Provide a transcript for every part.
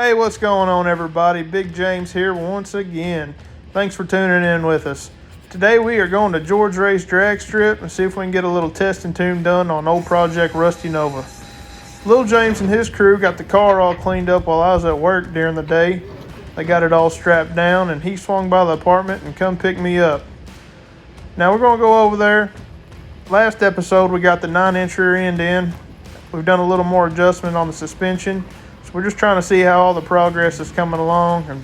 Hey, what's going on, everybody? Big James here once again. Thanks for tuning in with us. Today we are going to George Ray's drag strip and see if we can get a little test and tune done on old Project Rusty Nova. Lil James and his crew got the car all cleaned up while I was at work during the day. They got it all strapped down and he swung by the apartment and come pick me up. Now we're going to go over there. Last episode we got the 9-inch rear end in. We've done a little more adjustment on the suspension. So we're just trying to see how all the progress is coming along and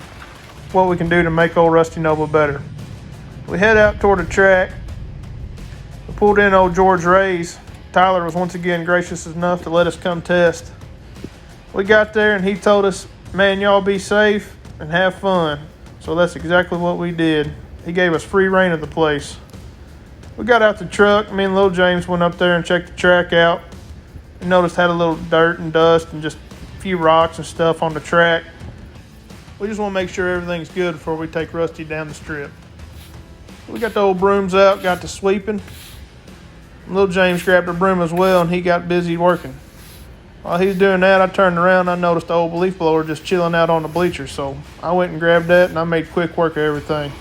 what we can do to make old Rusty Nova better. We head out toward the track. We pulled in old George Ray's. Tyler was once again gracious enough to let us come test. We got there and he told us, man, y'all be safe and have fun. So that's exactly what we did. He gave us free reign of the place. We got out the truck. Me and Lil James went up there and checked the track out. We noticed it had a little dirt and dust and just a few rocks and stuff on the track. We just want to make sure everything's good before we take Rusty down the strip. We got the old brooms out, got to sweeping. Lil James grabbed a broom as well and he got busy working. While he was doing that, I turned around and I noticed the old leaf blower just chilling out on the bleachers. So I went and grabbed that and I made quick work of everything.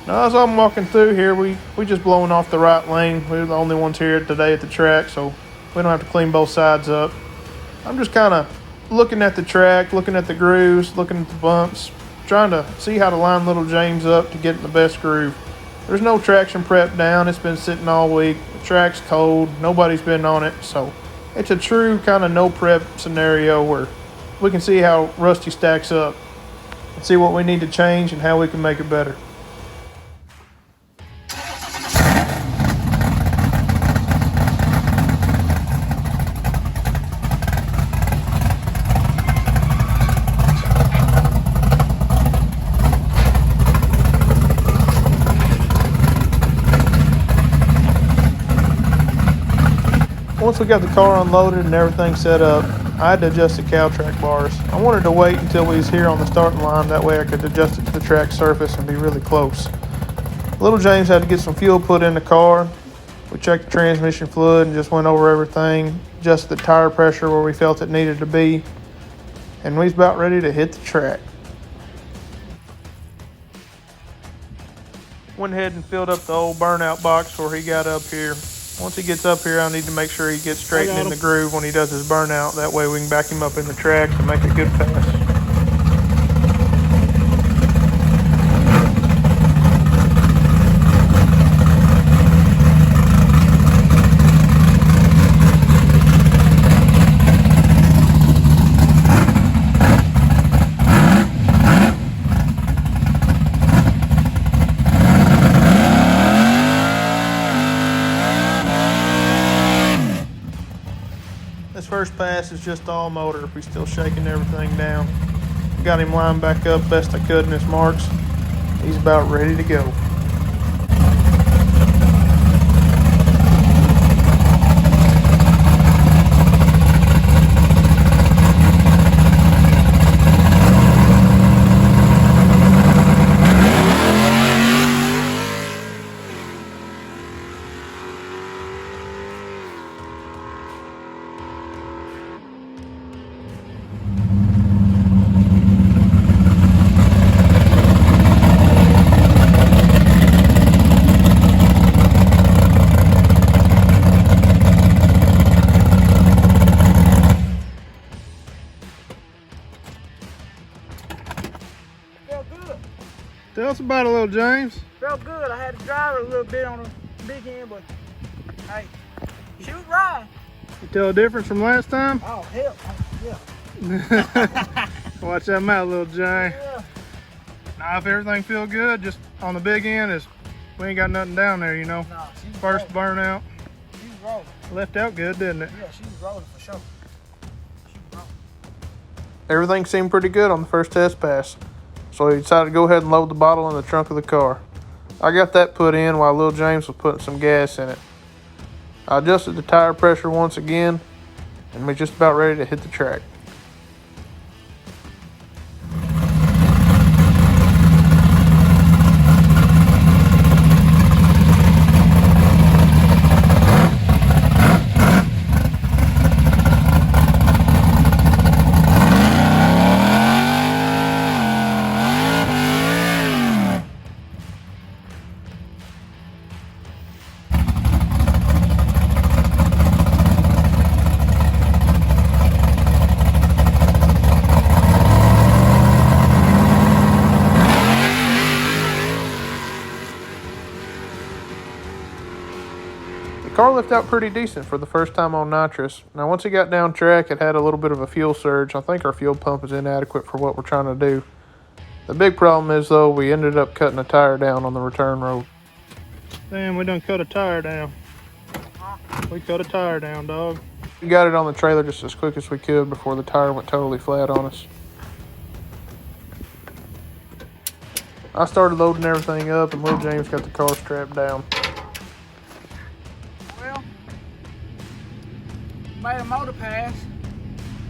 Now as I'm walking through here, we just blowing off the right lane. We're the only ones here today at the track, so we don't have to clean both sides up. I'm just kind of looking at the track, looking at the grooves, looking at the bumps, trying to see how to line Little James up to get in the best groove. There's no traction prep down. It's been sitting all week. The track's cold. Nobody's been on it. So it's a true kind of no prep scenario where we can see how Rusty stacks up and see what we need to change and how we can make it better. Once we got the car unloaded and everything set up, I had to adjust the cow track bars. I wanted to wait until we was here on the starting line, that way I could adjust it to the track surface and be really close. Little James had to get some fuel put in the car. We checked the transmission fluid and just went over everything, adjusted the tire pressure where we felt it needed to be, and we was about ready to hit the track. Went ahead and filled up the old burnout box before he got up here. Once he gets up here, I need to make sure he gets straightened in the groove when he does his burnout. That way we can back him up in the track and make a good pass. This first pass is just all motor. We're still shaking everything down. Got him lined back up best I could in his marks. He's about ready to go. Tell us about it, Little James. Felt good. I had to drive it a little bit on the big end, but hey, shoot right. You tell a difference from last time? Oh, hell, yeah. Watch that mouth, Little James. Yeah. Now, if everything feel good, just on the big end, we ain't got nothing down there, you know. Nah, she's First burnout. She's rolling. Left out good, didn't it? Yeah, she's rolling for sure. She's rolling. Everything seemed pretty good on the first test pass. So we decided to go ahead and load the bottle in the trunk of the car. I got that put in while Lil James was putting some gas in it. I adjusted the tire pressure once again, and we're just about ready to hit the track. left out pretty decent for the first time on Nitrous. Now, once it got down track, it had a little bit of a fuel surge. I think our fuel pump is inadequate for what we're trying to do. The big problem is, though, we ended up cutting a tire down on the return road. Damn, we done cut a tire down. We cut a tire down, dog. We got it on the trailer just as quick as we could before the tire went totally flat on us. I started loading everything up, and Lil James got the car strapped down. Well, made a motor pass.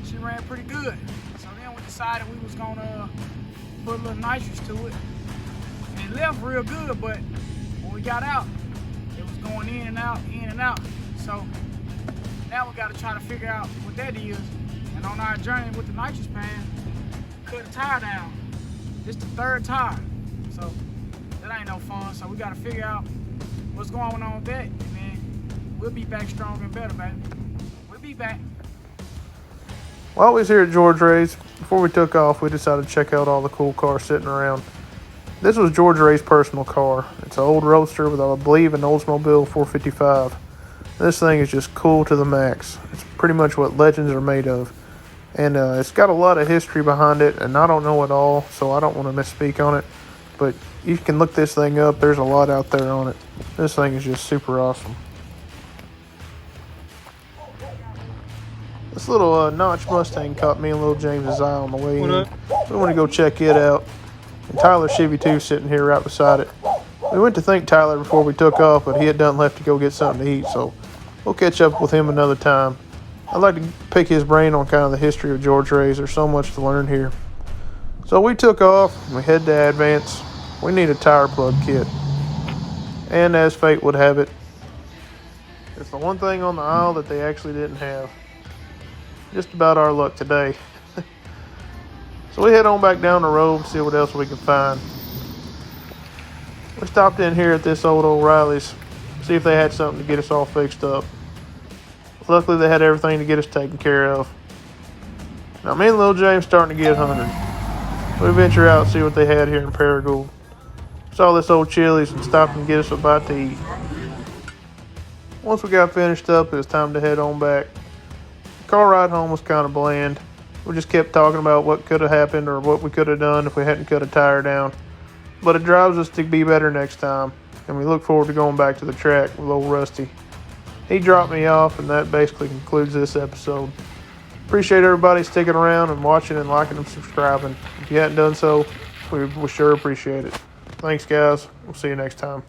She ran pretty good. So then we decided we was gonna put a little nitrous to it. And it left real good, but when we got out, it was going in and out, in and out. So now we gotta try to figure out what that is. And on our journey with the nitrous pad, cut the tire down. This the third tire. So that ain't no fun. So we gotta figure out what's going on with that. And then we'll be back stronger and better, baby. We'll be back. While we was here at George Ray's, before we took off, we decided to check out all the cool cars sitting around. This was George Ray's personal car. It's an old Roadster with, I believe, an Oldsmobile 455. This thing is just cool to the max. It's pretty much what legends are made of. And it's got a lot of history behind it, and I don't know it all, so I don't want to misspeak on it. But you can look this thing up. There's a lot out there on it. This thing is just super awesome. This little notch Mustang caught me and Lil James's eye on the way in. We want to go check it out. And Tyler's Chevy 2 sitting here right beside it. We went to thank Tyler before we took off, but he had done left to go get something to eat, so we'll catch up with him another time. I'd like to pick his brain on kind of the history of George Ray's. There's so much to learn here. So we took off, we head to Advance. We need a tire plug kit. And as fate would have it, it's the one thing on the aisle that they actually didn't have. Just about our luck today. So we head on back down the road and see what else we can find. We stopped in here at this old O'Reilly's, see if they had something to get us all fixed up. Luckily they had everything to get us taken care of. Now me and Lil James starting to get hungry. So we venture out and see what they had here in Paragould. Saw this old Chili's and stopped and get us a bite to eat. Once we got finished up, it was time to head on back. The car ride home was kind of bland. We just kept talking about what could have happened or what we could have done if we hadn't cut a tire down. But it drives us to be better next time, and we look forward to going back to the track with old Rusty. He dropped me off, and that basically concludes this episode. Appreciate everybody sticking around and watching and liking and subscribing. If you hadn't done so, we sure appreciate it. Thanks, guys. We'll see you next time.